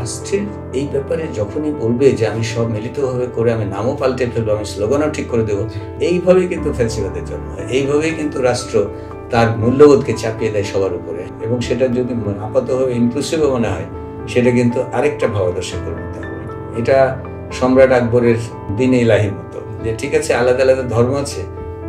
রাষ্ট্রের এই ব্যাপারে যখনই বলবে যে আমি সব মিলিতভাবে করে আমি নামও পাল্টে ফেলবো, আমি স্লোগানও ঠিক করে দেবো, এইভাবেই কিন্তু ফ্যাসিবাদের জন্ম হয়। এইভাবেই কিন্তু রাষ্ট্র তার মূল্যবোধকে চাপিয়ে দেয় সবার উপরে, এবং সেটা যদি আপাতভাবে ইনক্লুসিভও মনে হয়, সেটা কিন্তু আরেকটা ভাবাদর্শে পরিণত হবে। এটা সম্রাট আকবরের দিনে ইলাহির মতো, যে ঠিক আছে আলাদা আলাদা ধর্ম আছে,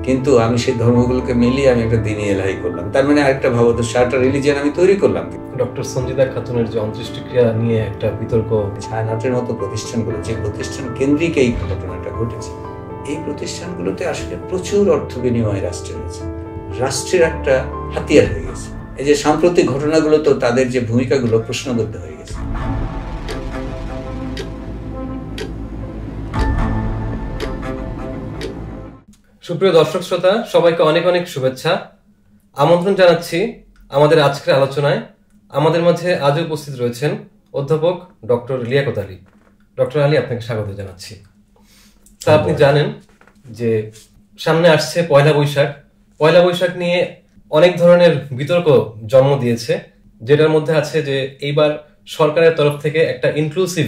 কিন্তু আমি সেই ধর্মগুলোকে মিলিয়ে আমি একটা দিনে ইলাহি করলাম, তার মানে আরেকটা ভাবাদর্শ, একটা রিলিজিয়ান আমি তৈরি করলাম। ডক্টর সঞ্জিদা খাতুনের যে অন্ত্যেষ্টিক্রিয়া নিয়ে একটা বিতর্ক, ছায়ানটের মতো প্রতিষ্ঠানগুলো, যে প্রতিষ্ঠান কেন্দ্রিক এই ঘটনাটা ঘটেছে, এই প্রতিষ্ঠানগুলোতে আসলে প্রচুর অর্থ বিনিময় রাষ্ট্রের হয়েছে, রাষ্ট্রের একটা হাতিয়ার হয়ে গেছে। এই যে সাম্প্রতিক ঘটনাগুলো, তো তাদের যে ভূমিকাগুলো প্রশ্নবদ্ধ হয়ে গেছে। সুপ্রিয় দর্শক শ্রোতা, সবাইকে অনেক অনেক শুভেচ্ছা, আমন্ত্রণ জানাচ্ছি আমাদের আজকের আলোচনায়। আমাদের মাঝে আজও উপস্থিত রয়েছেন অধ্যাপক ডক্টর লিয়াকত আলী। ডক্টর আলী, আপনাকে স্বাগত জানাচ্ছি। তা আপনি জানেন যে সামনে আসছে পয়লা বৈশাখ। পয়লা বৈশাখ নিয়ে অনেক ধরনের বিতর্ক জন্ম দিয়েছে, যেটার মধ্যে আছে যে এইবার সরকারের তরফ থেকে একটা ইনক্লুসিভ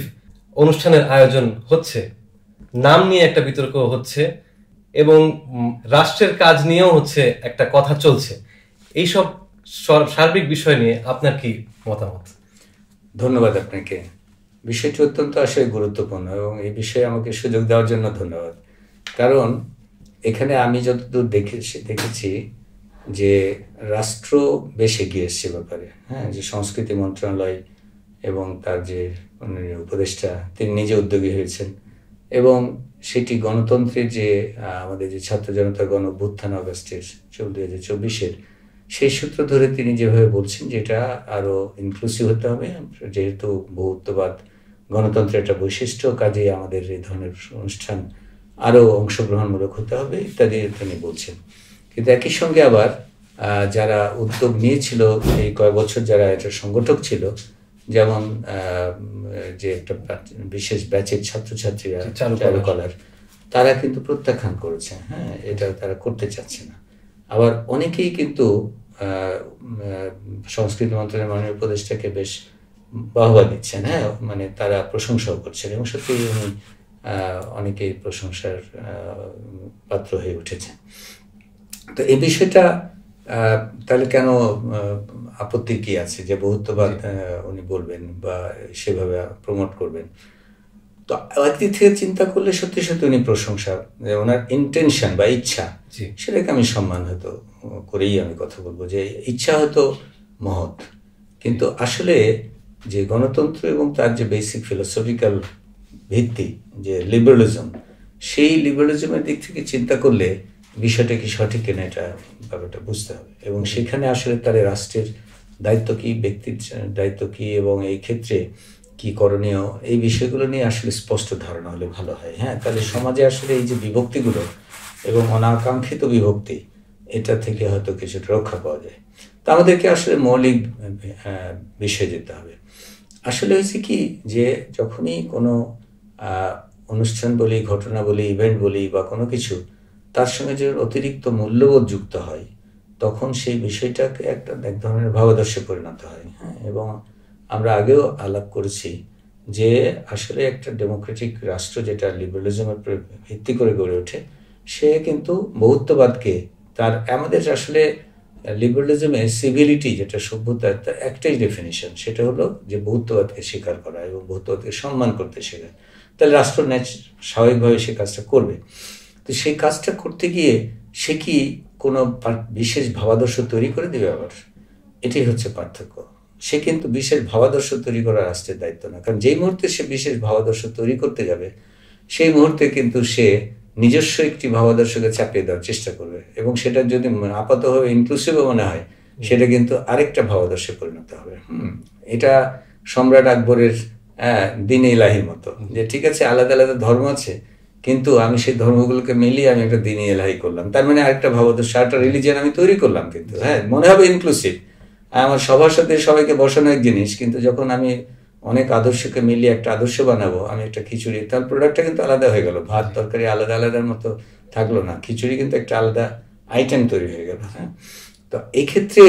অনুষ্ঠানের আয়োজন হচ্ছে, নাম নিয়ে একটা বিতর্ক হচ্ছে, এবং রাষ্ট্রের কাজ নিয়েও হচ্ছে একটা কথা চলছে। এইসব সার্বিক বিষয় নিয়ে আপনার কি মতামত? ধন্যবাদ আপনাকে। বিষয়টি অত্যন্ত আসলে গুরুত্বপূর্ণ, এবং এই বিষয়ে আমাকে সুযোগ দেওয়ার জন্য ধন্যবাদ। কারণ এখানে আমি যতদূর দেখেছি যে রাষ্ট্র বেশ এগিয়ে এসছে ব্যাপারে। হ্যাঁ, যে সংস্কৃতি মন্ত্রণালয় এবং তার যে উপদেষ্টা, তিনি নিজে উদ্যোগী হয়েছেন, এবং সেটি গণতন্ত্রের যে আমাদের যে ছাত্র জনতার গণ অভ্যুত্থান আগস্টের 2024-এর, সেই সূত্র ধরে তিনি যেভাবে বলছেন যে এটা আরও ইনক্লুসিভ হতে হবে, যেহেতু বহুত্ববাদ গণতন্ত্রের একটা বৈশিষ্ট্য, কাজে আমাদের এই ধরনের অনুষ্ঠান আরও অংশগ্রহণমূলক হতে হবে ইত্যাদি তিনি বলছেন। কিন্তু একই সঙ্গে আবার যারা উদ্যোগ নিয়েছিল এই কয়েক বছর, যারা এটার সংগঠক ছিল, যেমন যে একটা বিশেষ ব্যাচের ছাত্রছাত্রীরা চারুকলার, তারা কিন্তু প্রত্যাখ্যান করেছে। হ্যাঁ, এটা তারা করতে চাচ্ছে না। আবার অনেকেই কিন্তু সংস্কৃতি মন্ত্রণালয়ের মাননীয় উপদেষ্টাকে বেশ বাহবা দিচ্ছেন। হ্যাঁ, মানে তারা প্রশংসাও করছেন, এবং সত্যি উনি অনেকেই প্রশংসার পাত্র হয়ে উঠেছেন। তো এই বিষয়টা তাহলে কেন আপত্তি কি আছে যে বহুত্ববাদ উনি বলবেন বা সেভাবে প্রমোট করবেন? তো একদিক থেকে চিন্তা করলে সত্যি সত্যি উনি প্রশংসা, ওনার ইন্টেনশন বা ইচ্ছা, সেটাকে আমি সম্মান হয়তো করেই আমি কথা বলবো, যে ইচ্ছা হয়তো মহৎ, কিন্তু আসলে যে গণতন্ত্র এবং তার যে বেসিক ফিলোসফিক্যাল ভিত্তি, যে লিবারালিজম, সেই লিবারালিজমের দিক থেকে চিন্তা করলে বিষয়টা কি সঠিক কিনা, এটা ব্যাপারটা বুঝতে হবে। এবং সেখানে আসলে তার রাষ্ট্রের দায়িত্ব কি, ব্যক্তির দায়িত্ব কি, এবং এই ক্ষেত্রে কি করণীয়, এই বিষয়গুলো নিয়ে আসলে স্পষ্ট ধারণা হলে ভালো হয়। হ্যাঁ, তাহলে সমাজে আসলে এই যে বিভক্তিগুলো এবং অনাকাঙ্ক্ষিত বিভক্তি, এটা থেকে হয়তো কিছুটা রক্ষা পাওয়া যায়। তা আমাদেরকে আসলে মৌলিক বিষয়ে যেতে হবে। আসলে হয়েছে কি, যে যখনই কোনো অনুষ্ঠান বলি, ঘটনা বলি, ইভেন্ট বলি বা কোনো কিছু, তার সঙ্গে যে অতিরিক্ত মূল্যবোধ যুক্ত হয়, তখন সেই বিষয়টাকে এক ধরনের ভাবাদর্শে পরিণত হয়। হ্যাঁ, এবং আমরা আগেও আলাপ করেছি যে আসলে একটা ডেমোক্রেটিক রাষ্ট্র যেটা লিবারালিজমের উপর ভিত্তি করে গড়ে ওঠে, সে কিন্তু বহুত্ববাদকে তার, আমাদের আসলে লিবারালিজমে সিভিলিটি যেটা সভ্যতা, তার একটাই ডেফিনিশন, সেটা হলো যে বহুত্ববাদকে স্বীকার করা এবং বহুত্ববাদকে সম্মান করতে শেখা। তাহলে রাষ্ট্র স্বাভাবিকভাবে সে কাজটা করবে। তো সেই কাজটা করতে গিয়ে সে কি কোনো বিশেষ ভাবাদর্শ তৈরি করে দেবে? আবার এটাই হচ্ছে পার্থক্য। সে কিন্তু বিশেষ ভাবাদর্শ তৈরি করা রাষ্ট্রের দায়িত্ব না, কারণ যেই মুহূর্তে সে বিশেষ ভাবাদর্শ তৈরি করতে যাবে, সেই মুহূর্তে কিন্তু সে নিজস্ব একটি ভাবাদর্শকে চাপিয়ে দেওয়ার চেষ্টা করবে, এবং সেটা যদি আপাতভাবে ইনক্লুসিভও মনে হয়, সেটা কিন্তু আরেকটা ভাবাদর্শে পরিণত হবে। এটা সম্রাট আকবরের দিনে ইলাহির মতো, যে ঠিক আছে আলাদা আলাদা ধর্ম আছে, কিন্তু আমি সেই ধর্মগুলোকে মিলিয়ে আমি একটা দিনে ইলাহি করলাম, তার মানে আরেকটা ভাবাদর্শ, একটা রিলিজিয়ান আমি তৈরি করলাম। কিন্তু হ্যাঁ, মনে হবে ইনক্লুসিভ, আমার সবার সাথে সবাইকে বসানো এক জিনিস, কিন্তু যখন আমি অনেক আদর্শকে মিলিয়ে একটা আদর্শ বানাবো, আমি একটা খিচুড়ি, তার প্রোডাক্টটা কিন্তু আলাদা হয়ে গেল। ভাত তরকারি আলাদা আলাদার মতো থাকলো না, খিচুড়ি কিন্তু একটা আলাদা আইটেম তৈরি হয়ে গেল। হ্যাঁ, তো এই ক্ষেত্রে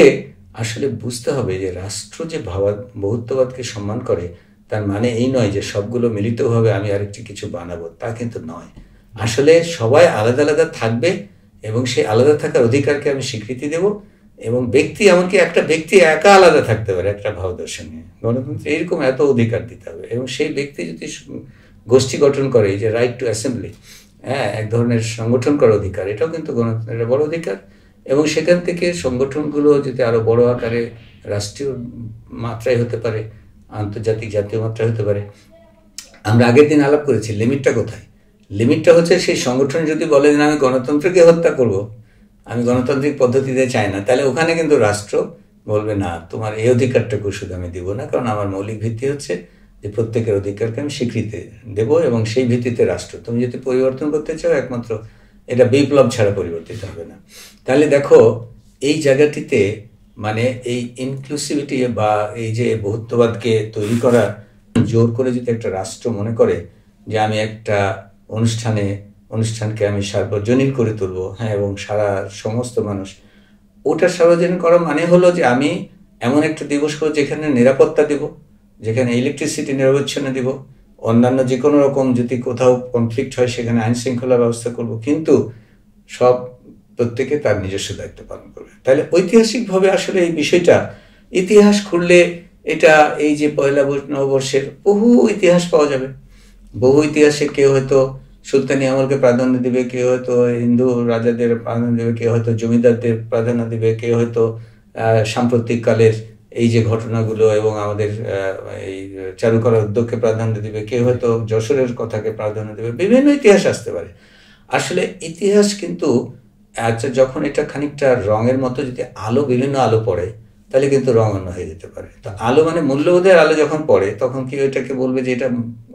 আসলে বুঝতে হবে যে রাষ্ট্র যে বহুত্ববাদকে সম্মান করে, তার মানে এই নয় যে সবগুলো মিলিতভাবে আমি আরেকটি কিছু বানাবো, তা কিন্তু নয়। আসলে সবাই আলাদা আলাদা থাকবে এবং সেই আলাদা থাকার অধিকারকে আমি স্বীকৃতি দেব। এবং ব্যক্তি, এমনকি একটা ব্যক্তি একা আলাদা থাকতে পারে একটা ভাবদর্শন নিয়ে, গণতন্ত্র এরকম এত অধিকার দিতে হবে। এবং সেই ব্যক্তি যদি গোষ্ঠী গঠন করে, এই যে রাইট টু অ্যাসেম্বলি, হ্যাঁ, এক ধরনের সংগঠন করার অধিকার, এটাও কিন্তু গণতন্ত্রের বড় অধিকার। এবং সেখান থেকে সংগঠনগুলো যদি আরো বড় আকারে রাষ্ট্রীয় মাত্রায় হতে পারে, আন্তর্জাতিক জাতীয় মাত্রায় হতে পারে। আমরা আগের দিন আলাপ করেছি লিমিটটা কোথায়। লিমিটটা হচ্ছে সেই সংগঠন যদি বলে যে আমি গণতন্ত্রকে হত্যা করব, আমি গণতান্ত্রিক পদ্ধতিতে চাই না, তাহলে ওখানে কিন্তু রাষ্ট্র বলবে না, তোমার এই অধিকারটাকে শুধু আমি দিব না, কারণ আমার মৌলিক ভিত্তি হচ্ছে যে প্রত্যেকের অধিকারকে আমি স্বীকৃতি দেব এবং সেই ভিত্তিতে রাষ্ট্র। তুমি যদি পরিবর্তন করতে চাও, একমাত্র এটা বিপ্লব ছাড়া পরিবর্তিত হবে না। তাহলে দেখো এই জায়গাটিতে মানে এই ইনক্লুসিভিটি বা এই যে বহুত্ববাদকে তৈরি করা, জোর করে যদি একটা রাষ্ট্র মনে করে যে আমি একটা অনুষ্ঠানকে আমি সার্বজনীন করে তুলবো, হ্যাঁ, এবং সারা সমস্ত মানুষ, ওটা সার্বজনীন করা মানে হলো যে আমি এমন একটা দিবস করবো যেখানে নিরাপত্তা দিব, যেখানে ইলেকট্রিসিটি নিরবচ্ছিন্ন দিব, অন্যান্য যে কোনো রকম যদি কোথাও কনফ্লিক্ট হয় সেখানে আইন শৃঙ্খলা ব্যবস্থা করব, কিন্তু সব প্রত্যেকে তার নিজস্ব দায়িত্ব পালন করবে। তাহলে ঐতিহাসিকভাবে আসলে এই বিষয়টা, ইতিহাস খুললে এটা এই যে পয়লা নববর্ষের বহু ইতিহাস পাওয়া যাবে। বহু ইতিহাসে কেউ হয়তো সুলতানি আমলকে প্রাধান্য দিবে, কেউ হয়তো হিন্দু রাজাদের প্রাধান্য দেবে, কেউ হয়তো জমিদারদের প্রাধান্য দিবে, কেউ হয়তো সাম্প্রতিক কালের এই যে ঘটনাগুলো এবং আমাদের এই চারুকলার উদ্যোগকে প্রাধান্য দিবে, কেউ হয়তো যশোরের কথাকে প্রাধান্য দেবে। বিভিন্ন ইতিহাস আসতে পারে। আসলে ইতিহাস কিন্তু আচ্ছা, যখন এটা খানিকটা রঙের মতো, যদি আলো, বিভিন্ন আলো পড়ে, তাহলে কিন্তু রং অন্য হয়ে যেতে পারে। তো আলো মানে মূল্যবোধের আলো যখন পড়ে, তখন কেউ এটাকে বলবে যে এটা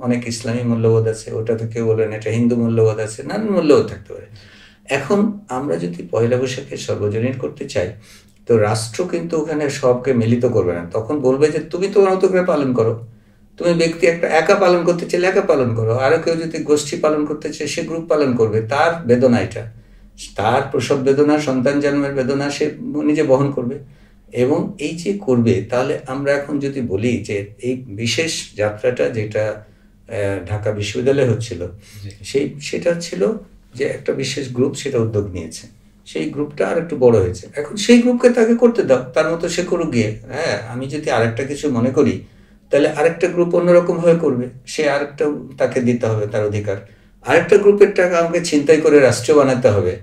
অনেক ইসলামী মূল্যবোধ আছে, ওটাতে কেউ বলবেন এটা হিন্দু মূল্যবোধ আছে, নানান মূল্যবোধ থাকতে পারে। এখন আমরা যদি পয়লা বৈশাখে সর্বজনীন করতে চাই, তো রাষ্ট্র কিন্তু ওখানে সবকে মিলিত করবে না। তখন বলবে যে তুমি তোমার মতো করে পালন করো, তুমি ব্যক্তি একটা একা পালন করতে চাইলে একা পালন করো, আরো কেউ যদি গোষ্ঠী পালন করতে চায় সে গ্রুপ পালন করবে। তার বেদনা এটা, তার প্রসব বেদনা, সন্তান জন্মের বেদনা সে নিজে বহন করবে। এবং এই যে করবে, তাহলে আমরা এখন যদি বলি যে এই বিশেষ যাত্রাটা যেটা ঢাকা বিশ্ববিদ্যালয়ে হচ্ছিল, সেটা ছিল যে একটা বিশেষ গ্রুপ সেটা উদ্যোগ নিয়েছে, সেই গ্রুপটা আর একটু বড় হয়েছে, এখন সেই গ্রুপকে তাকে করতে দাও, তার মতো সে করুক গিয়ে। হ্যাঁ, আমি যদি আরেকটা কিছু মনে করি, তাহলে আরেকটা গ্রুপ অন্যরকম ভাবে করবে, সে আরেকটা, তাকে দিতে হবে তার অধিকার। আরেকটা গ্রুপের টাকা আমাকে ছিনতাই করে রাষ্ট্র বানাতে হবে,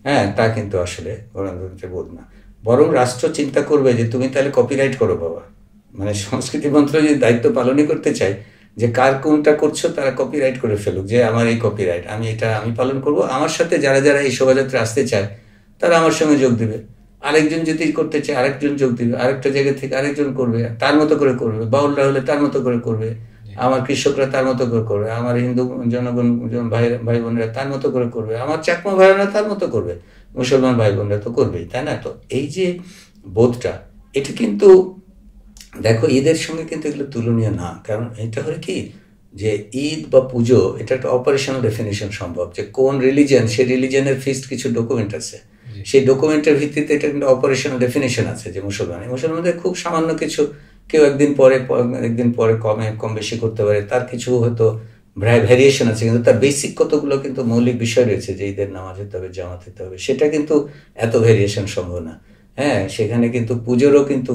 হ্যাঁ, তা কিন্তু আসলে গণতন্ত্রের বোধ না। বরং রাষ্ট্র চিন্তা করবে যে তুমি তাহলে কপিরাইট করো বাবা, মানে সংস্কৃতি মন্ত্রণালয় যদি দায়িত্ব পালনই করতে চায় যে কার কোনটা করছো তারা কপিরাইট করে ফেলুক, যে আমার এই কপিরাইট, আমি এটা আমি পালন করব, আমার সাথে যারা যারা এই শোভাযাত্রা আসতে চায় তারা আমার সঙ্গে যোগ দিবে। আরেকজন যদি করতে চায় আরেকজন যোগ দিবে, আরেকটা জায়গা থেকে আরেকজন করবে, তার মতো করে করবে, বাউলরা হলে তার মতো করে করবে, আমার কৃষকরা তার মতো করে করবে, আমার হিন্দু জনগণ ভাই বোনেরা তার মতো করে করবে, আমার চাকমা ভাইরা তার মতো করবে, মুসলমান ভাই বোনরা তো করবেই, তাই না? তো এই যে বোধটা, এটা কিন্তু দেখো ঈদের সঙ্গে কিন্তু এগুলো তুলনীয় না। কারণ এটা হলো কি যে ঈদ বা পুজো, এটা একটা অপারেশনাল ডেফিনেশন সম্ভব, যে কোন রিলিজিয়ন, সেই রিলিজিয়নের ফিক্সড কিছু ডকুমেন্ট আছে, সেই ডকুমেন্টের ভিত্তিতে এটা কিন্তু অপারেশনাল ডেফিনেশন আছে। যে মুসলমানদের খুব সামান্য কিছু, কেউ একদিন পরে কম বেশি করতে পারে, তার কিছু হয়তো ভ্যারিয়েশন আছে, কিন্তু তার বেসিক কতগুলো কিন্তু মৌলিক বিষয় রয়েছে, যে ঈদের নামাজ হতে হবে, জামাত হতে হবে, সেটা কিন্তু এত ভ্যারিয়েশন সম্ভব না। হ্যাঁ, সেখানে কিন্তু পুজোরও কিন্তু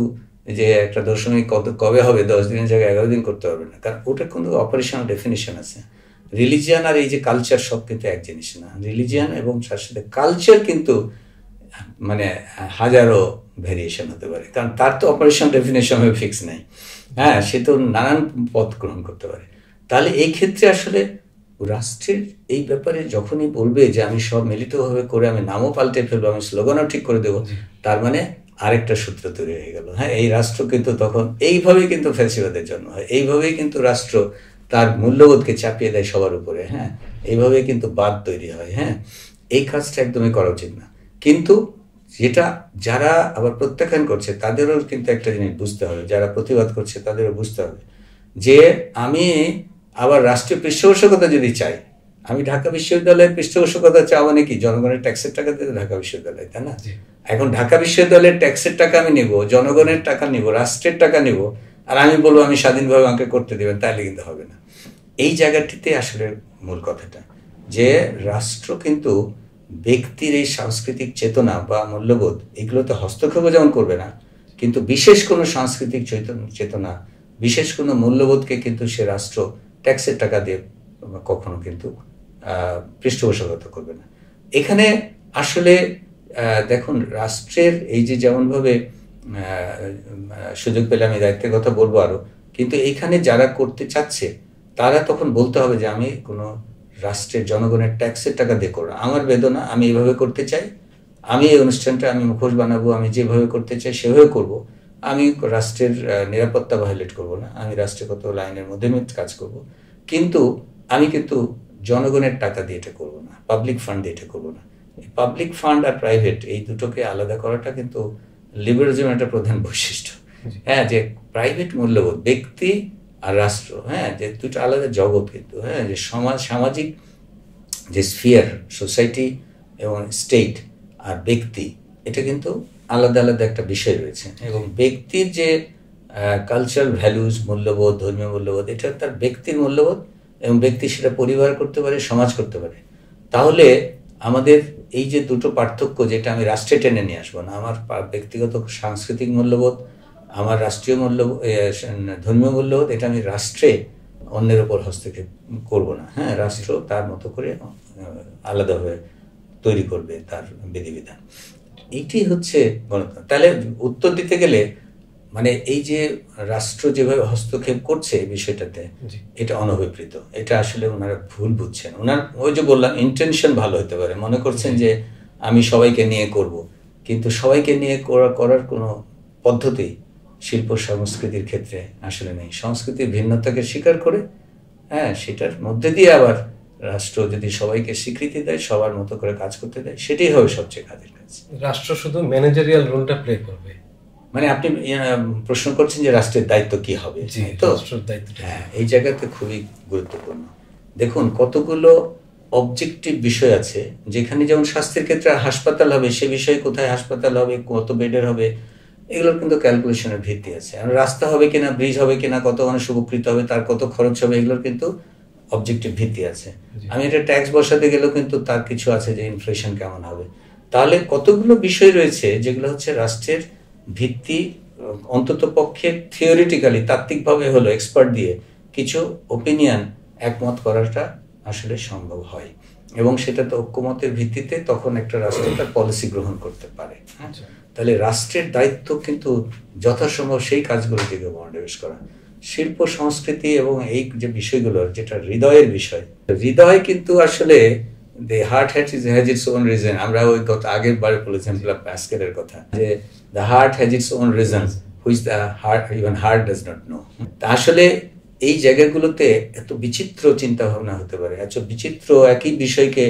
যে একটা দশমী কবে হবে 10 দিনের জায়গায় 11 দিন করতে পারবে না, কারণ ওটা কিন্তু অপারেশনাল ডেফিনেশন আছে। রিলিজিয়ান আর এই যে কালচার সব কিন্তু এক জিনিস না। রিলিজিয়ান এবং তার সাথে কালচার কিন্তু মানে হাজারো ভ্যারিয়েশন হতে পারে, কারণ তার তো অপারেশনাল ডেফিনেশন ফিক্স নাই। হ্যাঁ, সে তো নানান পথ গ্রহণ করতে পারে। তাহলে এই ক্ষেত্রে আসলে রাষ্ট্রের এই ব্যাপারে যখনই বলবে যে আমি সব মিলিতভাবে করে আমি নামও পাল্টে ফেলবো, আমি স্লোগানও ঠিক করে দেবো, তার মানে আরেকটা সূত্র তৈরি হয়ে গেল। হ্যাঁ, এই রাষ্ট্র কিন্তু তখন এইভাবেই কিন্তু ফ্যাসিবাদের জন্ম হয়, এইভাবেই কিন্তু রাষ্ট্র তার মূল্যবোধকে চাপিয়ে দেয় সবার উপরে। হ্যাঁ, এইভাবেই কিন্তু বাদ তৈরি হয়। হ্যাঁ, এই কাজটা একদমই করা উচিত না। কিন্তু যেটা যারা আবার প্রত্যাখ্যান করছে তাদেরও কিন্তু একটা জিনিস বুঝতে হবে, যারা প্রতিবাদ করছে তাদেরও বুঝতে হবে যে আমি আবার রাষ্ট্রীয় পৃষ্ঠপোষকতা যদি চাই, আমি ঢাকা বিশ্ববিদ্যালয়ের পৃষ্ঠপোষকতা চাওয়া মানে কি, জনগণের ট্যাক্সের টাকা দিয়ে ঢাকা বিশ্ববিদ্যালয়, তাই না? এখন ঢাকা বিশ্ববিদ্যালয়ের ট্যাক্সের টাকা আমি নিব, জনগণের টাকা নিব, রাষ্ট্রের টাকা নিব, আর আমি বলবো আমি স্বাধীনভাবে আমাকে করতে দেবেন, তাহলে কিন্তু হবে না। এই জায়গাটিতে আসলে মূল কথাটা, যে রাষ্ট্র কিন্তু ব্যক্তির এই সাংস্কৃতিক চেতনা বা মূল্যবোধ এগুলোতে হস্তক্ষেপ যেমন করবে না, কিন্তু বিশেষ কোনো সাংস্কৃতিক চেতনা, বিশেষ কোনো মূল্যবোধকে কিন্তু সে রাষ্ট্র ট্যাক্সের টাকা দিয়ে কখনো কিন্তু পৃষ্ঠপোষকতা করবে না। এখানে আসলে দেখুন, রাষ্ট্রের এই যে যেমনভাবে সুযোগ পেলে আমি দায়িত্বের কথা বলবো আরো, কিন্তু এইখানে যারা করতে চাচ্ছে তারা তখন বলতে হবে যে আমি কোনো রাষ্ট্রের জনগণের ট্যাক্সের টাকা দিয়ে করবো, আমার বেদনা, আমি এইভাবে করতে চাই, আমি এই অনুষ্ঠানটা আমি মুখোশ বানাবো, আমি যেভাবে করতে চাই সেভাবে করব, আমি রাষ্ট্রের নিরাপত্তা ভায়োলেট করব না, আমি রাষ্ট্রগত লাইনের মধ্যে কাজ করব, কিন্তু আমি কিন্তু জনগণের টাকা দিয়ে এটা করবো না, পাবলিক ফান্ড দিয়ে এটা করবো না। পাবলিক ফান্ড আর প্রাইভেট এই দুটোকে আলাদা করাটা কিন্তু লিবারালিজমের একটা প্রধান বৈশিষ্ট্য। হ্যাঁ, যে প্রাইভেট মূল্যবোধ, ব্যক্তি আর রাষ্ট্র, হ্যাঁ, যে দুটো আলাদা জগৎ কিন্তু, হ্যাঁ, যে সামাজিক যে স্ফিয়ার, সোসাইটি এবং স্টেট আর ব্যক্তি, এটা কিন্তু আলাদা আলাদা একটা বিষয় রয়েছে। এবং ব্যক্তির যে কালচারাল ভ্যালুজ, মূল্যবোধ, ধর্মীয় মূল্যবোধ, এটা তার ব্যক্তির মূল্যবোধ, এবং ব্যক্তি সেটা পরিবার করতে পারে, সমাজ করতে পারে। তাহলে আমাদের এই যে দুটো পার্থক্য, যেটা আমি রাষ্ট্রে টেনে নিয়ে আসবো না, আমার ব্যক্তিগত সাংস্কৃতিক মূল্যবোধ, আমার রাষ্ট্রীয় মূল্যবোধ, ধর্মীয় মূল্যবোধ, এটা আমি রাষ্ট্রে অন্যের ওপর হস্তক্ষেপ করব না। হ্যাঁ, রাষ্ট্র তার মতো করে আলাদাভাবে তৈরি করবে তার বিধিবিধান। এইটি হচ্ছে গণতন্ত্র। তাহলে উত্তর দিতে গেলে মানে এই যে রাষ্ট্র যেভাবে হস্তক্ষেপ করছে এই বিষয়টাতে, এটা অনভিপ্রেত, এটা আসলে ওনারা ভুল বুঝছেন। ওনার ওই যে বললাম, ইন্টেনশন ভালো হতে পারে, মনে করছেন যে আমি সবাইকে নিয়ে করব, কিন্তু সবাইকে নিয়ে করার কোনো পদ্ধতি শিল্প সংস্কৃতির ক্ষেত্রে আসলে নেই। সংস্কৃতির ভিন্নতাকে স্বীকার করে, হ্যাঁ, সেটার মধ্যে দিয়ে আবার রাষ্ট্র যদি সবাইকে স্বীকৃতি দেয়, সবার মতো করে কাজ করতে দেয়, সেটাই হবে সবচেয়ে কাজের কাজ। রাষ্ট্র শুধু ম্যানেজারিয়াল রোলটা প্লে করবে। মানে আপনি প্রশ্ন করছেন যে রাষ্ট্রের দায়িত্ব কি হবে, তো হ্যাঁ, এই জায়গাতে খুবই গুরুত্বপূর্ণ। দেখুন, কতগুলো অবজেক্টিভ বিষয় আছে, যেখানে যেমন স্বাস্থ্যের ক্ষেত্রে হাসপাতাল হবে, সে বিষয়ে কোথায় হাসপাতাল হবে, কত বেডের হবে, এগুলোর কিন্তু ক্যালকুলেশনের ভিত্তি আছে। রাস্তা হবে কিনা, ব্রিজ হবে কিনা, কত মানুষ উপকৃত হবে, তার কত খরচ হবে, এগুলোর কিন্তু অবজেক্টিভ ভিত্তি আছে। আমি এটা ট্যাক্স বসাতে গেলেও কিন্তু তার কিছু আছে, যে ইনফ্লেশন কেমন হবে। তাহলে কতগুলো বিষয় রয়েছে যেগুলো হচ্ছে রাষ্ট্রের ভিত্তি, অন্তত পক্ষে থিওরিটিক্যালি, তাত্ত্বিকভাবে হলো এক্সপার্ট দিয়ে কিছু ওপিনিয়ন একমত করাটা আসলে সম্ভব হয়, এবং সেটা তো ঐক্যমতের ভিত্তিতে তখন একটা রাষ্ট্র তার পলিসি গ্রহণ করতে পারে। তাহলে রাষ্ট্রের দায়িত্ব কিন্তু যথাসম্ভব সেই কাজগুলো থেকে মনোনিবেশ করা। শিল্প সংস্কৃতি এবং এই যে বিষয়গুলো, যেটা হৃদয়ের বিষয়, হৃদয় কিন্তু আসলে the heart has its own reason. আমরা ওই কথা আগের বারে বলেছিলাম প্যাসকেলের কথা, যে the heart has its own reasons which the heart even heart does not know. তা আসলে এই জায়গাগুলোতে এত বিচিত্র চিন্তা ভাবনা হতে পারে, এত বিচিত্র একই বিষয়কে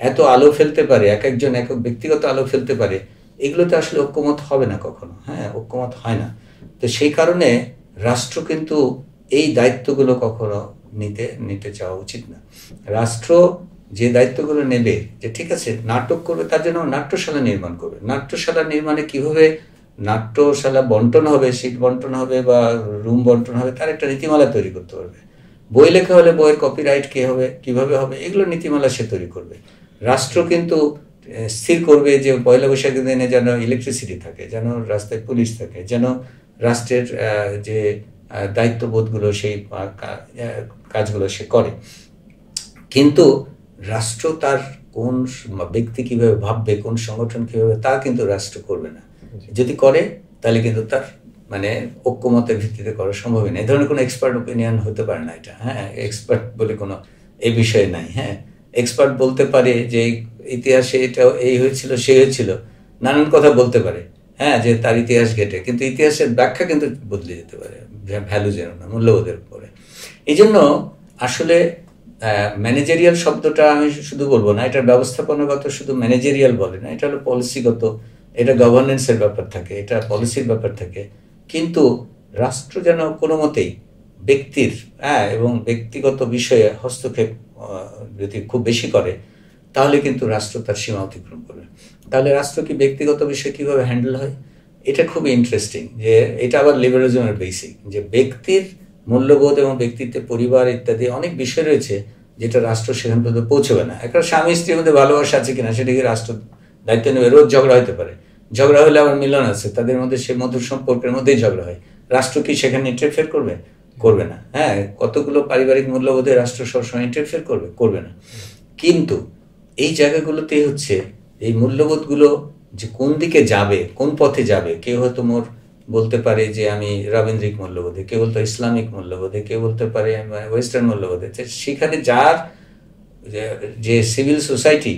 এত আলো ফেলতে পারে, এক একজন একক ব্যক্তিগত আলো ফেলতে পারে, এগুলোতে আসলে ঐক্যমত হবে না কখনো। হ্যাঁ, ঐক্যমত হয় না। তো সেই কারণে রাষ্ট্র কিন্তু এই দায়িত্বগুলো কখনো নিতে চাওয়া উচিত না। রাষ্ট্র যে দায়িত্বগুলো নেবে, যে ঠিক আছে নাটক করবে, তার জন্য নাট্যশালা নির্মাণ করবে। নাট্যশালা নির্মাণে কিভাবে নাট্যশালা বন্টন হবে, সিট বন্টন হবে বা রুম বন্টন হবে, তার একটা নীতিমালা তৈরি করতে পারবে। বই লেখা হলে বইয়ের কপিরাইট কে হবে, কিভাবে হবে, এগুলো নীতিমালা সে তৈরি করবে। রাষ্ট্র কিন্তু স্থির করবে যে পয়লা বৈশাখের দিনে যেন ইলেকট্রিসিটি থাকে, যেন রাস্তায় পুলিশ থাকে, যেন রাষ্ট্রের যে দায়িত্ববোধগুলো, সেই কাজগুলো সে করে। কিন্তু রাষ্ট্র তার কোন ব্যক্তি কিভাবে ভাববে, কোন সংগঠন কিভাবে, তা কিন্তু রাষ্ট্র করবে না। যদি করে তাহলে কিন্তু তার মানে ঐক্যমতের ভিত্তিতে করা সম্ভবই না। এই ধরনের কোনো এক্সপার্ট ওপিনিয়ন হতে পারে না এটা। হ্যাঁ, এক্সপার্ট বলে কোনো এই বিষয়ে নাই। হ্যাঁ, এক্সপার্ট বলতে পারে যে ইতিহাসে এটা এই হয়েছিল, সে হয়েছিল, নানান কথা বলতে পারে, হ্যাঁ, যে তার ইতিহাস ঘেটে, কিন্তু ইতিহাসের ব্যাখ্যা কিন্তু বদলে যেতে পারে ভ্যালুজের না, মূল্যবোধের উপরে। এই জন্য আসলে ম্যানেজারিয়াল শব্দটা আমি শুধু বলবো না, এটার ব্যবস্থাপনাগত শুধু ম্যানেজারিয়াল বলে না, এটা হলো পলিসিগত, এটা গভর্নেন্সের ব্যাপার থাকে, এটা পলিসির ব্যাপার থাকে। কিন্তু রাষ্ট্র যেন কোনো মতেই ব্যক্তির এবং ব্যক্তিগত বিষয়ে হস্তক্ষেপ যদি খুব বেশি করে, তাহলে কিন্তু রাষ্ট্র তার সীমা অতিক্রম করবে। তাহলে রাষ্ট্র কি ব্যক্তিগত বিষয় কিভাবে হ্যান্ডেল হয়? এটা খুব ইন্টারেস্টিং, যে এটা আবার লিবারালিজমের বেসিক, যে ব্যক্তির মূল্যবোধ এবং ব্যক্তিত্বের পরিবার ইত্যাদি অনেক বিষয় রয়েছে যেটা রাষ্ট্র সেখান পর্যন্ত পৌঁছবে না। একটা স্বামী স্ত্রীর মধ্যে ভালোবাসা আছে কিনা সেটাকে রাষ্ট্র দায়িত্ব নেবে। রোজ ঝগড়া হতে পারে, ঝগড়া হলে আবার মিলন আছে, তাদের মধ্যে সে মধুর সম্পর্কের মধ্যেই ঝগড়া হয়, রাষ্ট্র কি সেখানে ইন্টারফেয়ার করবে? করবে না। হ্যাঁ, কতগুলো পারিবারিক মূল্যবোধে রাষ্ট্র সবসময় ইন্টারফেয়ার করবে? করবে না। কিন্তু এই জায়গাগুলোতেই হচ্ছে এই মূল্যবোধগুলো যে কোন দিকে যাবে, কোন পথে যাবে, কেউ হয়তো মোর বলতে পারে যে আমি রবীন্দ্রিক মূল্যবোধে, কেউ বলতে ইসলামিক মূল্যবোধে, কেউ বলতে পারে ওয়েস্টার্ন মূল্যবোধে। সেখানে যার যে সিভিল সোসাইটি,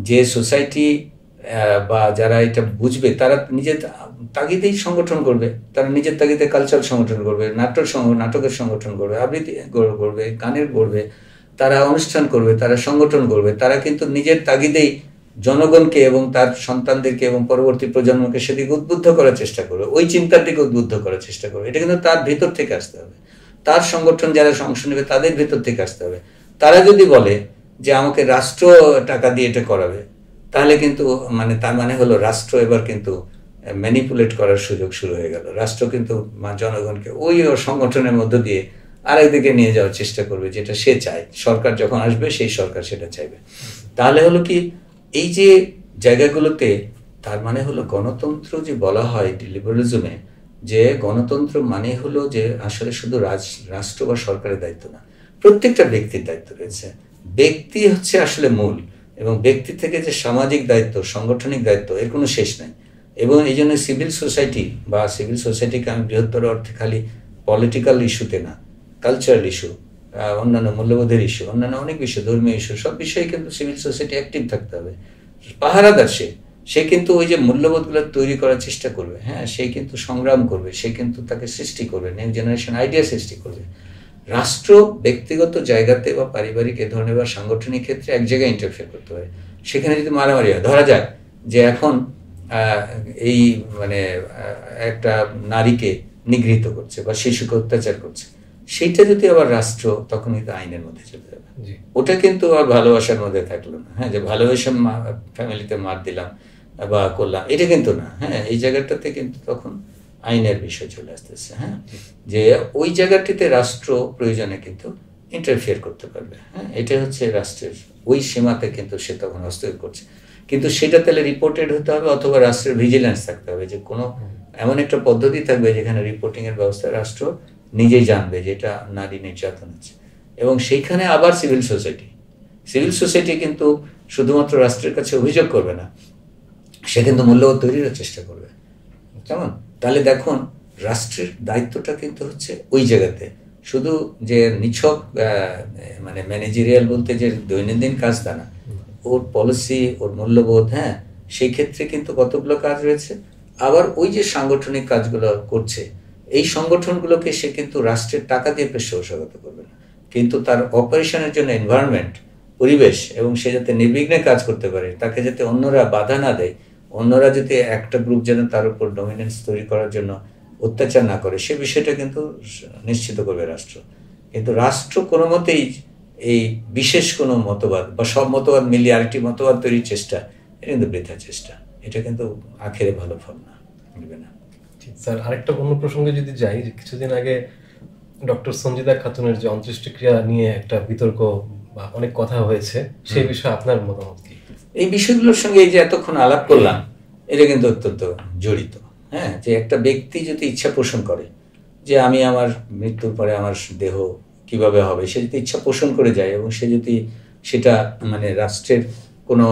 যে সোসাইটি বা যারা এটা বুঝবে, তারা নিজের তাগিদেই সংগঠন করবে, তারা নিজের তাগিদে কালচার সংগঠন করবে, নাটকের সংগঠন করবে, আবৃত্তি করবে, গানের করবে, তারা অনুষ্ঠান করবে, তারা সংগঠন করবে। তারা কিন্তু নিজের তাগিদেই জনগণকে এবং তার সন্তানদেরকে এবং পরবর্তী প্রজন্মকে সেদিকে উদ্বুদ্ধ করার চেষ্টা করবে, ওই চিন্তার দিকে উদ্বুদ্ধ করার চেষ্টা করবে। এটা কিন্তু তার ভিতর থেকে আসতে হবে, তার সংগঠন যারা অংশ নেবে তাদের ভিতর থেকে আসতে হবে। তারা যদি বলে যে আমাকে রাষ্ট্র টাকা দিয়ে এটা করাবে, তাহলে কিন্তু তার মানে হলো রাষ্ট্র এবার কিন্তু ম্যানিপুলেট করার সুযোগ শুরু হয়ে গেল। রাষ্ট্র কিন্তু জনগণকে ওই সংগঠনের মধ্য দিয়ে আরেকদিকে নিয়ে যাওয়ার চেষ্টা করবে, যেটা সে চায়। সরকার যখন আসবে সেই সরকার সেটা চাইবে। তাহলে হলো কি, এই যে জায়গাগুলোতে তার মানে হলো গণতন্ত্র যে বলা হয় লিবারালিজমে, যে গণতন্ত্র মানে হলো যে আসলে শুধু রাষ্ট্র বা সরকারের দায়িত্ব না, প্রত্যেকটা ব্যক্তির দায়িত্ব রয়েছে। ব্যক্তি হচ্ছে আসলে মূল, এবং ব্যক্তি থেকে যে সামাজিক দায়িত্ব, সাংগঠনিক দায়িত্ব, এর কোনো শেষ নাই। এবং এই জন্য সিভিল সোসাইটিকে আমি বৃহত্তর অর্থে খালি পলিটিক্যাল ইস্যুতে না, কালচারাল ইস্যু, অন্যান্য মূল্যবোধের ইস্যু, অন্যান্য অনেক বিষয়, ধর্মীয় ইস্যু, সব বিষয়ে কিন্তু সিভিল সোসাইটি অ্যাক্টিভ থাকতে হবে। পাহারাদার সে কিন্তু ওই যে মূল্যবোধগুলো তৈরি করার চেষ্টা করবে। হ্যাঁ, সে কিন্তু সংগ্রাম করবে, সে কিন্তু তাকে সৃষ্টি করবে, নিউ জেনারেশন আইডিয়া সৃষ্টি করবে। রাষ্ট্র ব্যক্তিগত জায়গাতে বা পারিবারিক এ ধরনের বা সাংগঠনিক ক্ষেত্রে এক জায়গায় ইন্টারফেয়ার করতে পারে। সেখানে যদি মারামারি হয়, ধরা যাক যে এখন এই একটা নারীকে নিগৃহীত করছে বা শিশুকে অত্যাচার করছে, সেইটা যদি আবার রাষ্ট্র, তখন কিন্তু আইনের মধ্যে চলে যাবে। ওটা কিন্তু আর ভালোবাসার মধ্যে থাকলো না। হ্যাঁ, যে ভালোবাসা ফ্যামিলিতে মার দিলাম বা করলাম, এটা কিন্তু না। হ্যাঁ, এই জায়গাটাতে কিন্তু তখন আইনের বিষয় চলে আসতেছে। হ্যাঁ, যে ওই জায়গাটিতে রাষ্ট্র প্রয়োজনে কিন্তু ইন্টারফিয়ার করতে পারবে। হ্যাঁ, এটা হচ্ছে রাষ্ট্রের ওই সীমাতে কিন্তু সে তখন হস্তক্ষেপ করছে। কিন্তু সেটা তাহলে রিপোর্টেড হতে হবে, অথবা রাষ্ট্রের ভিজিলেন্স থাকতে হবে, যে কোনো এমন একটা পদ্ধতি থাকবে যেখানে রিপোর্টিং এর ব্যবস্থা রাষ্ট্র নিজেই জানবে যে এটা নারী নির্যাতন হচ্ছে। এবং সেইখানে আবার সিভিল সোসাইটি কিন্তু শুধুমাত্র রাষ্ট্রের কাছে অভিযোগ করবে না, সে কিন্তু মূল্যবোধ তৈরির চেষ্টা করবে। কেমন? তাহলে দেখুন, রাষ্ট্রের দায়িত্বটা কিন্তু হচ্ছে ওই জায়গাতে, শুধু যে নিছক ম্যানেজেরিয়াল বলতে যে দৈনন্দিন কাজ তা না, ওর পলিসি, ওর মূল্যবোধ। হ্যাঁ, সেই ক্ষেত্রে কিন্তু কতগুলো কাজ রয়েছে। আবার ওই যে সাংগঠনিক কাজগুলো করছে, এই সংগঠনগুলোকে সে কিন্তু রাষ্ট্রের টাকা দিয়ে পেশাগত করবে না, কিন্তু তার অপারেশনের জন্য এনভায়রনমেন্ট, পরিবেশ, এবং সে যাতে নির্বিঘ্নে কাজ করতে পারে, তাকে যাতে অন্যরা বাধা না দেয়, অন্যরা যাতে একটা গ্রুপ যেন তার উপর ডমিনেন্স তৈরি করার জন্য অত্যাচার না করে, সে বিষয়টা কিন্তু নিশ্চিত করবে রাষ্ট্র। কিন্তু রাষ্ট্র কোনো মতেই এই বিশেষ কোনো মতবাদ বা সব মতবাদ মিলিয়ে আরেকটি মতবাদ তৈরির চেষ্টা, এটা কিন্তু বৃথা চেষ্টা। এটা কিন্তু আখেরে ভালো ফল না, মিলবে না। স্যার, আরেকটা অন্য প্রসঙ্গে যদি যাই, কিছুদিন আগে ডক্টর সঞ্জিদা খাতুনের যে অন্ত্যেষ্টিক্রিয়া নিয়ে একটা বিতর্ক বা অনেক কথা হয়েছে, সেই বিষয়ে আপনার মতামত কি? এই বিষয়গুলোর সঙ্গে এই যে এতক্ষণ আলাপ করলাম, এটা কিন্তু অত্যন্ত জড়িত। হ্যাঁ, যে একটা ব্যক্তি যদি ইচ্ছা পোষণ করে যে আমি আমার মৃত্যুর পরে আমার দেহ কিভাবে হবে, সে যদি ইচ্ছা পোষণ করে যায়, এবং সে যদি সেটা রাষ্ট্রের কোনো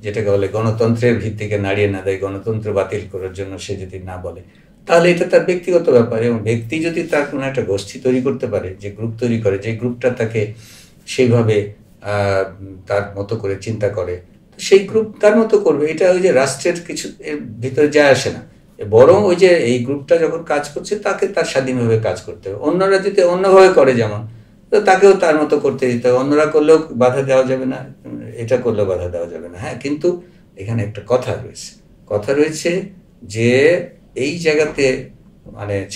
যেটাকে বলে গণতন্ত্রের ভিত্তিকে নাড়িয়ে না দেয়, গণতন্ত্র বাতিল করার জন্য সে যদি না বলে, তাহলে এটা তার ব্যক্তিগত ব্যাপার। এবং ব্যক্তি যদি তার কোনো একটা গোষ্ঠী তৈরি করতে পারে, যে গ্রুপ তৈরি করে, যে গ্রুপটা তাকে সেইভাবে তার মতো করে চিন্তা করে, সেই গ্রুপ তার মতো করবে। এটা ওই যে রাষ্ট্রের কিছু এর ভিতরে যায় আসে না, বরং ওই যে এই গ্রুপটা যখন কাজ করছে তাকে তার স্বাধীনভাবে কাজ করতে হবে। অন্যরা যদি অন্যভাবে করে যেমন, তো তাকেও তার মতো করতে দিতে হবে। অন্যরা করলেও বাধা দেওয়া যাবে না, এটা করলেও বাধা দেওয়া যাবে না। হ্যাঁ, কিন্তু এখানে একটা কথা রয়েছে যে এই জায়গাতে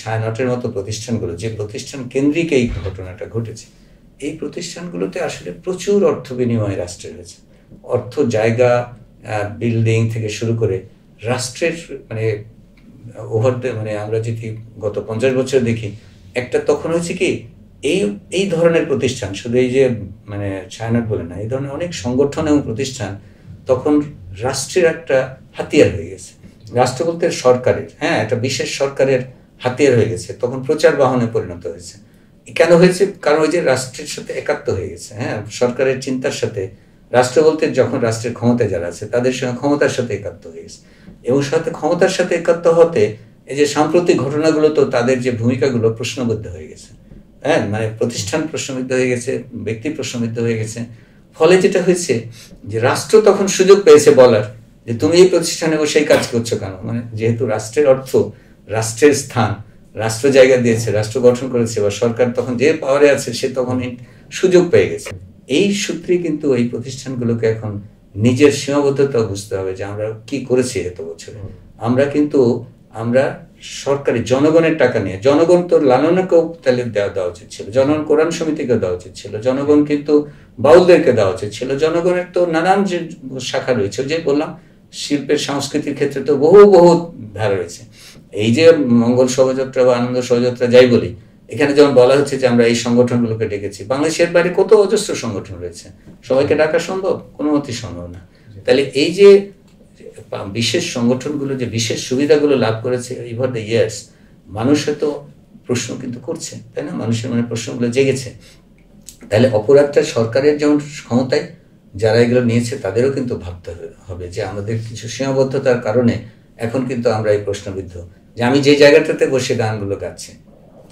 ছায়ানটের মতো প্রতিষ্ঠানগুলো, যে প্রতিষ্ঠান কেন্দ্রিক এই ঘটনাটা ঘটেছে, এই প্রতিষ্ঠানগুলোতে আসলে প্রচুর অর্থ বিনিময় রাষ্ট্রের হয়েছে। অর্থ, জায়গা, বিল্ডিং থেকে শুরু করে রাষ্ট্রের মানে মানে আমরা যদি গত 50 বছর দেখি, একটা তখন হচ্ছে কি এই এই ধরনের প্রতিষ্ঠান, শুধু এই যে মানে ছায়ানট বলে না, এই ধরনের অনেক সংগঠন এবং প্রতিষ্ঠান তখন রাষ্ট্রের একটা হাতিয়ার হয়ে গেছে। রাষ্ট্র বলতে সরকারের, হ্যাঁ, একটা বিশেষ সরকারের হাতিয়ার হয়ে গেছে, তখন প্রচার বাহনে পরিণত হয়েছে। কেন হয়েছে? কারণ ওই যে রাষ্ট্রের সাথে একাত্ম হয়ে গেছে, হ্যাঁ, সরকারের চিন্তার সাথে। রাষ্ট্র বলতে যখন রাষ্ট্রের ক্ষমতায় যারা আছে তাদের সঙ্গে ক্ষমতার সাথে একাত্ম হয়ে গেছে, এবং সাথে ক্ষমতার সাথে একাত্ম হতে এই যে সাম্প্রতিক ঘটনাগুলো, তো তাদের যে ভূমিকাগুলো প্রশ্নবিদ্ধ হয়ে গেছে, হ্যাঁ, মানে প্রতিষ্ঠান প্রশ্নবিদ্ধ হয়ে গেছে, ব্যক্তি প্রশ্নবিদ্ধ হয়ে গেছে। ফলে যেটা হয়েছে যে রাষ্ট্র তখন সুযোগ পেয়েছে বলার যে তুমি এই প্রতিষ্ঠানে বসে এই কাজ করছো কেন, মানে যেহেতু রাষ্ট্রের অর্থ, রাষ্ট্রের স্থান, রাষ্ট্র জায়গা দিয়েছে, রাষ্ট্র গঠন করেছে, বা সরকার তখন যে পাওয়ারে আছে সে তখন সুযোগ পেয়ে গেছে। এই সূত্রে কিন্তু এই প্রতিষ্ঠানগুলোকে এখন নিজের সীমাবদ্ধতা বুঝতে হবে যে আমরা কি করেছি এত বছরে। আমরা কিন্তু আমরা সরকারি জনগণের টাকা নিয়ে, জনগণ তো লালনাকেও তাহলে দেওয়া উচিত ছিল, জনগণ কোরআন সমিতিকে দেওয়া উচিত ছিল, জনগণ কিন্তু বাউলদেরকে দেওয়া উচিত ছিল, জনগণের তো নানান যে শাখা রয়েছে, যে বললাম শিল্পের সংস্কৃতির ক্ষেত্রে তো বহু বহু ধারা রয়েছে। এই যে মঙ্গল শোভাযাত্রা বা আনন্দ শোভাযাত্রা যাই বলি, এখানে যেমন বলা হচ্ছে যে আমরা এই সংগঠনগুলোকে ডেকেছি, বাংলাদেশের বাইরে কত অজস্র সংগঠন রয়েছে, সবাইকে ডাকা সম্ভব? কোনো মতেই সম্ভব না। তাহলে এই যে বিশেষ সংগঠনগুলো যে বিশেষ সুবিধাগুলো লাভ করেছে ওভার দ্য ইয়ার্স, মানুষ হয়তো প্রশ্ন কিন্তু করছে, তাই না? মানুষের মনে প্রশ্নগুলো জেগেছে। তাহলে অপরাধটা সরকারের যেমন ক্ষমতায়, যারা এগুলো নিয়েছে তাদেরও কিন্তু ভাবতে হবে যে আমাদের কিছু সীমাবদ্ধতার কারণে এখন কিন্তু আমরা এই প্রশ্নবিদ্ধ, যে আমি যে জায়গাটাতে বসে গানগুলো গাচ্ছি,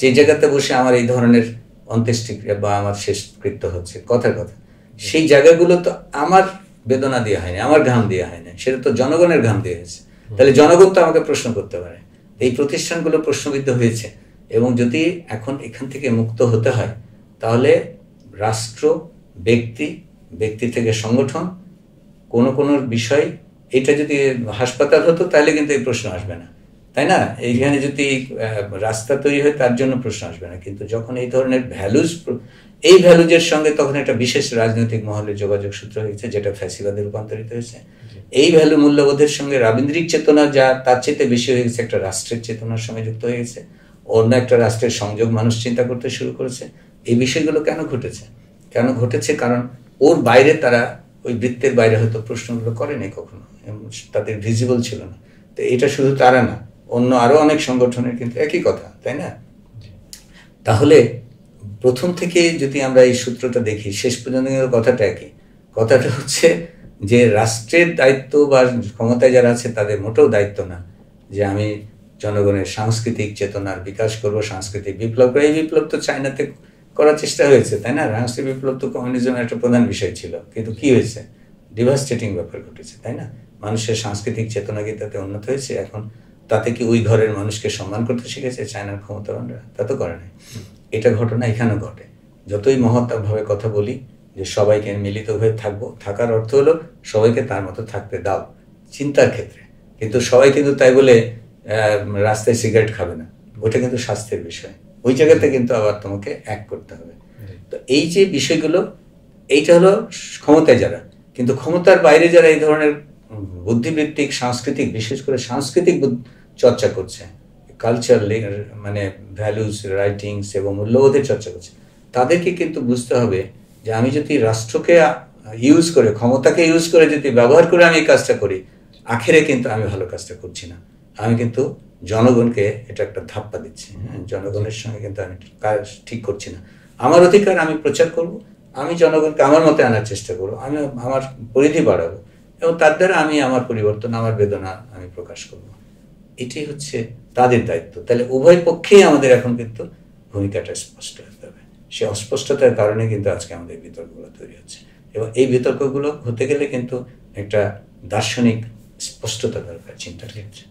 যে জায়গাতে বসে আমার এই ধরনের অন্ত্যেষ্টিক্রিয়া বা আমার শেষকৃত্য হচ্ছে, কথার কথা, সেই জায়গাগুলো তো আমার বেদনা দিয়ে হয়নি, আমার ঘাম দিয়ে হয় না, সেটা তো জনগণের ঘাম দিয়ে হয়েছে। তাহলে জনগণ তো আমাকে প্রশ্ন করতে পারে। এই প্রতিষ্ঠানগুলো প্রশ্নবিদ্ধ হয়েছে, এবং যদি এখন এখান থেকে মুক্ত হতে হয়, তাহলে রাষ্ট্র, ব্যক্তি, ব্যক্তি থেকে সংগঠন, কোনো কোনো বিষয়, এটা যদি হাসপাতাল হতো তাহলে কিন্তু এই প্রশ্ন আসবে না, তাই না? এইখানে যদি রাস্তা তৈরি হয় তার জন্য প্রশ্ন আসবে না। কিন্তু যখন এই ধরনের ভ্যালুজ, এই ভ্যালুজের সঙ্গে তখন একটা বিশেষ রাজনৈতিক মহলের যোগাযোগ সূত্র হয়েছে, যেটা ফ্যাসিবাদে রূপান্তরিত হয়েছে। এই ভ্যালু মূল্যবোধের সঙ্গে রাবীন্দ্রিক চেতনা, যা তার চেয়ে বেশি হয়ে গেছে, একটা রাষ্ট্রের চেতনার সঙ্গে যুক্ত হয়ে গেছে, অন্য একটা রাষ্ট্রের সংযোগ মানুষ চিন্তা করতে শুরু করেছে। এই বিষয়গুলো কেন ঘটেছে? কেন ঘটেছে? কারণ ওর বাইরে, তারা ওই বৃত্তের বাইরে হয়তো প্রশ্নগুলো করেনি কখনো, তাদের ভিজিবল ছিল না। তো এটা শুধু তারা না, অন্য আরো অনেক সংগঠনের কিন্তু একই কথা, তাই না? তাহলে প্রথম থেকে যদি আমরা এই সূত্রটা দেখি, শেষ পর্যন্ত কথাটা একই। কথাটা হচ্ছে যে রাষ্ট্রের দায়িত্ব বা ক্ষমতায় যারা আছে তাদের মোটেও দায়িত্ব না যে আমি জনগণের সাংস্কৃতিক চেতনার বিকাশ করব, সাংস্কৃতিক বিপ্লব করবো। এই বিপ্লব তো চায়নাতে করার চেষ্টা হয়েছে, তাই না? সাংস্কৃতিক বিপ্লব তো কমিউনিজমের একটা প্রধান বিষয় ছিল, কিন্তু কি হয়েছে? ডিভাস্টেটিং ব্যাপার ঘটেছে, তাই না? মানুষের সাংস্কৃতিক চেতনা কি তাতে উন্নত হয়েছে? এখন তাতে কি ওই ঘরের মানুষকে সম্মান করতে শিখেছে চায়নার ক্ষমতাবানরা? তা তো করে নাই। এটা ঘটনা এখানেও ঘটে। যতই মহৎভাবে কথা বলি যে সবাইকে মিলিত হয়ে থাকবো, থাকার অর্থ হলো সবাইকে তার মতো থাকতে দাও চিন্তার ক্ষেত্রে, কিন্তু সবাই কিন্তু তাই বলে রাস্তায় সিগারেট খাবে না, ওটা কিন্তু স্বাস্থ্যের বিষয়। ওই জায়গাতে কিন্তু আবার তোমাকে এক করতে হবে। তো এই যে বিষয়গুলো, এইটা হলো ক্ষমতায় যারা, কিন্তু ক্ষমতার বাইরে যারা এই ধরনের বুদ্ধিবৃত্তিক, সাংস্কৃতিক, বিশেষ করে সাংস্কৃতিক চর্চা করছে, কালচার, মানে ভ্যালুস, রাইটিংস এবং মূল্যবোধের চর্চা করছে, তাদেরকে কিন্তু বুঝতে হবে যে আমি যদি রাষ্ট্রকে ইউজ করে, ক্ষমতাকে ইউজ করে যদি ব্যবহার করে আমি এই কাজটা করি, আখেরে কিন্তু আমি ভালো কাজটা করছি না, আমি কিন্তু জনগণকে এটা একটা ধাপ্পা দিচ্ছি। হ্যাঁ, জনগণের সঙ্গে কিন্তু আমি কাজ ঠিক করছি না। আমার অধিকার আমি প্রচার করব, আমি জনগণকে আমার মতে আনার চেষ্টা করবো, আমি আমার পরিধি বাড়াবো, এবং তার দ্বারা আমি আমার পরিবর্তন, আমার বেদনা আমি প্রকাশ করব। এটাই হচ্ছে তাদের দায়িত্ব। তাহলে উভয় পক্ষেই আমাদের এখন কিন্তু ভূমিকাটা স্পষ্ট হতে হবে। সে অস্পষ্টতার কারণে কিন্তু আজকে আমাদের বিতর্কগুলো তৈরি হচ্ছে, এবং এই বিতর্কগুলো হতে গেলে কিন্তু একটা দার্শনিক স্পষ্টতা দরকার চিন্তার ক্ষেত্রে।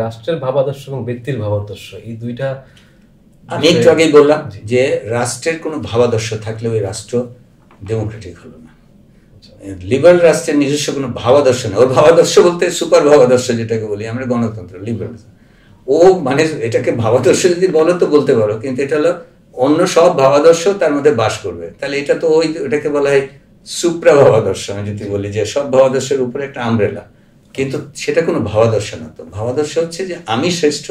রাষ্ট্রের ভাবাদর্শ এবং ব্যক্তির ভাবাদর্শ, এই দুইটা আমি একটু আগেই বললাম যে রাষ্ট্রের কোনো ভাবাদর্শ থাকলে ওই রাষ্ট্র ডেমোক্রেটিক হলো না। লিবারেল রাষ্ট্রের নিজস্ব কোনো ভাবাদর্শ নেই। ওর ভাবাদর্শ বলতে সুপার ভাবাদর্শ যেটাকে বলি আমরা, গণতন্ত্র, লিবারেল। ও মানে এটাকে ভাবাদর্শ যদি বলো তো বলতে পারো, কিন্তু এটা হলো অন্য সব ভাবাদর্শ তার মধ্যে বাস করবে, তাহলে এটা তো ওই, ওটাকে বলা হয় সুপ্রা ভাবাদর্শ। আমি যদি বলি যে সব ভাবাদর্শের উপরে একটা আমব্রেলা, কিন্তু সেটা কোনো ভাবাদর্শ না। তো ভাবাদর্শ হচ্ছে যে আমি শ্রেষ্ঠ,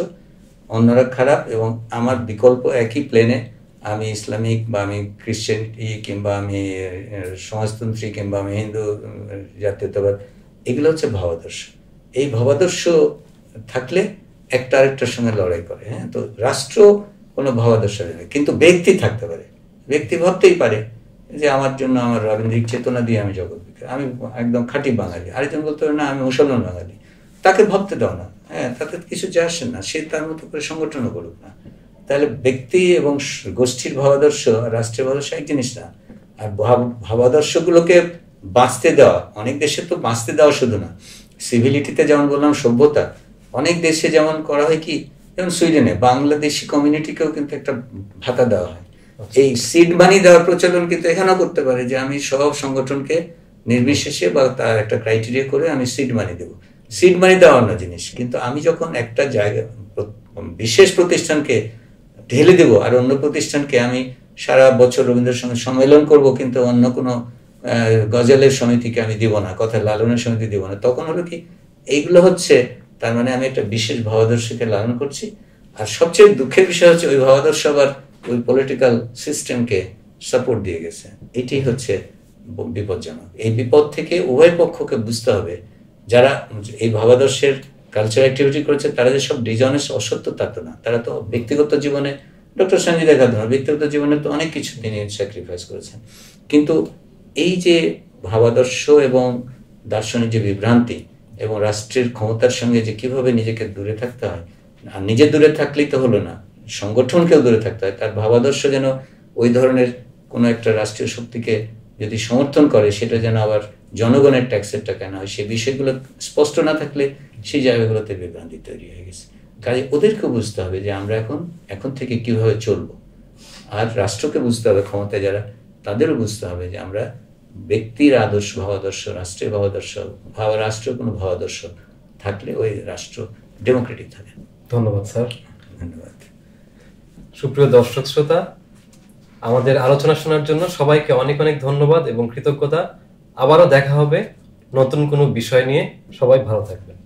অন্যরা খারাপ, এবং আমার বিকল্প একই প্লেনে আমি ইসলামিক বা আমি খ্রিশ্চানিটি কিংবা আমি সমাজতন্ত্রী কিংবা আমি হিন্দু জাতীয়তাবাদ, এগুলো হচ্ছে ভাবাদর্শ। এই ভাবাদর্শ থাকলে একটা আরেকটার সঙ্গে লড়াই করে। হ্যাঁ, তো রাষ্ট্র কোনো ভাবাদর্শ নেই, কিন্তু ব্যক্তি থাকতে পারে। ব্যক্তি ভাবতেই পারে যে আমার জন্য আমার রাবীন্দ্রিক চেতনা দিয়ে আমি জগৎ বিখ্যাত, আমি একদম খাঁটি বাঙালি। আরেকজন বলতে পারে না আমি মুসলমান বাঙালি, তাকে ভাবতে দাও না। হ্যাঁ, তাতে কিছু যায় আসে না, সে তার মতো করে সংগঠনও করুক না। তাহলে ব্যক্তি এবং গোষ্ঠীর ভাবাদর্শ আর রাষ্ট্রের ভাবাদর্শ এক জিনিস না। আর ভাবাদর্শগুলোকে বাঁচতে দেওয়া, অনেক দেশে তো বাঁচতে দেওয়া শুধু না, সিভিলিটিতে যেমন বললাম সভ্যতা, অনেক দেশে যেমন করা হয় কি, যেমন সুইডেনে বাংলাদেশি কমিউনিটিকেও কিন্তু একটা ভাতা দেওয়া হয়। এই সিড মানি দেওয়ার প্রচলন কিন্তু এখানেও করতে পারে, যে আমি সব সংগঠনকে নির্বিশেষে বা তার একটা ক্রাইটেরিয়া করে আমি সিড মানি দেবো। সিড মানি দেওয়া অন্য জিনিস, কিন্তু আমি যখন একটা জায়গা বিশেষ প্রতিষ্ঠানকে ঢেলে দেবো আর অন্য প্রতিষ্ঠানকে আমি সারা বছর রবীন্দ্রসঙ্গীত সম্মেলন করব, কিন্তু অন্য কোনো গজলের সমিতিকে আমি দিব না, কথা লালনের সমিতি দিব না, তখন হলো কি, এইগুলো হচ্ছে তার মানে আমি একটা বিশেষ ভাবাদর্শকে লালন করছি। আর সবচেয়ে দুঃখের বিষয় হচ্ছে ওই ভাবাদর্শ আবার ওই পলিটিক্যাল সিস্টেমকে সাপোর্ট দিয়ে গেছে। এটি হচ্ছে বিপজ্জনক। এই বিপদ থেকে উভয় পক্ষকে বুঝতে হবে, যারা এই ভাবাদর্শের কালচার অ্যাক্টিভিটি করেছে তারা যে সব ডিজনেস অসত্য তা তো না। তারা তো ব্যক্তিগত জীবনে, ডক্টর সঞ্জিদা খাতুন ব্যক্তিগত জীবনে তো অনেক কিছু তিনি স্যাক্রিফাইস করেছেন, কিন্তু এই যে ভাবাদর্শ এবং দার্শনিক যে বিভ্রান্তি এবং রাষ্ট্রের ক্ষমতার সঙ্গে যে কিভাবে নিজেকে দূরে থাকতে হয়, আর নিজে দূরে থাকলেই তো হলো না, সংগঠনকেও দূরে থাকতে হয়। তার ভাবাদর্শ যেন ওই ধরনের কোনো একটা রাষ্ট্রীয় শক্তিকে যদি সমর্থন করে, সেটা যেন আবার জনগণের ট্যাক্সের টাকা না হয়, সে বিষয়গুলো স্পষ্ট না থাকলে সেই জায়গাগুলোতে বিভ্রান্তি তৈরি হয়ে গেছে। কাজে ওদেরকে বুঝতে হবে যে আমরা এখন থেকে কিভাবে চলবো, আর রাষ্ট্রকে বুঝতে হবে, ক্ষমতায় যারা তাদেরও বুঝতে হবে যে আমরা ব্যক্তির আদর্শ ভাবাদর্শ, রাষ্ট্রের ভাবাদর্শ, রাষ্ট্রের কোনো ভাবাদর্শ থাকলে ওই রাষ্ট্র ডেমোক্রেটিক থাকে। ধন্যবাদ স্যার। ধন্যবাদ। সুপ্রিয় দর্শক শ্রোতা, আমাদের আলোচনা শোনার জন্য সবাইকে অনেক অনেক ধন্যবাদ এবং কৃতজ্ঞতা। আবারও দেখা হবে নতুন কোনো বিষয় নিয়ে। সবাই ভালো থাকবেন।